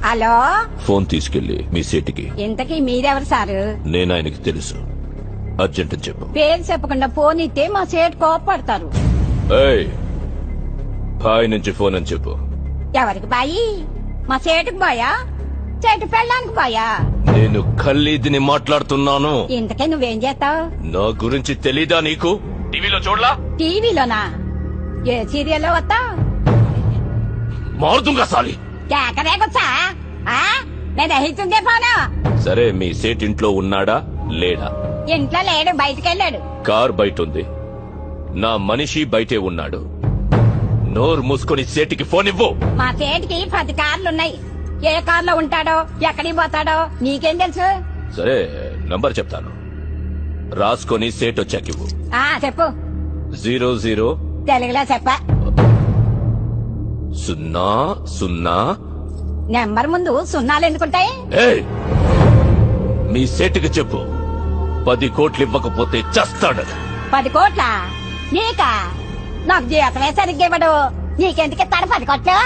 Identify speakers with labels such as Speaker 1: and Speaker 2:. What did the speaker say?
Speaker 1: Hello,
Speaker 2: phone తీసుకెళ్లి మీ సీటుకి.
Speaker 1: ఇంతకీ మీరెవరు సారు?
Speaker 2: నేను ఆయనకి తెలుసు. అర్జెంట్ అని చెప్పు.
Speaker 1: పేరు చెప్పకుండా ఫోన్ ఇస్తే మా సేటు కోపడతారు.
Speaker 2: ఏయ్, బాయ్ నుంచి ఫోన్ అని చెప్పు.
Speaker 1: ఎవరికి బాయి? మా సేటుకు బాయా? సేటు పెళ్ళానికి బాయా?
Speaker 2: నేను ఖల్లీదిని మాట్లాడుతున్నాను.
Speaker 1: ఇంతకీ నువ్వేం చేస్తావు?
Speaker 2: నా గురించి తెలీదా నీకు? టీవీలో చూడలా?
Speaker 1: టీవీలోనా? ఏ సీరియల్లో వస్తావు?
Speaker 2: మారుతుంగా సాలి.
Speaker 1: కేకరేకొచ్చా? నేను దహిస్తుందే ఫోను.
Speaker 2: సరే, మీ సేట్ ఇంట్లో ఉన్నాడా లేడా?
Speaker 1: ఇంట్లో లేడు, బయటకెళ్ళాడు.
Speaker 2: కార్ బయట ఉంది. నా మనిషి బయటే ఉన్నాడు. నోరు మూసుకొని సేటికి ఫోన్ ఇవ్వు.
Speaker 1: మా సేటికి 10 కార్లున్నాయి. ఏ కార్లో ఉంటాడో, ఎక్కడికి పోతాడో నీకేం తెలుసు?
Speaker 2: సరే, నంబర్ చెప్తాను, రాసుకొని సేట్ వచ్చాకివ్వు.
Speaker 1: చెప్పు.
Speaker 2: 00
Speaker 1: తెలుగులో చెప్పా.
Speaker 2: 00.
Speaker 1: నెంబర్ ముందు సున్నాలు ఎందుకుంటాయి?
Speaker 2: ఏయ్, మీ సేటుకి చెప్పు, 10 కోట్లు ఇవ్వకపోతే చస్తాడు.
Speaker 1: 10 కోట్ల? నీకా? నాకు జీవితమే సరిగ్గా ఇవ్వడు. నీకెందుకు ఇస్తాడు 10 కోట్లు?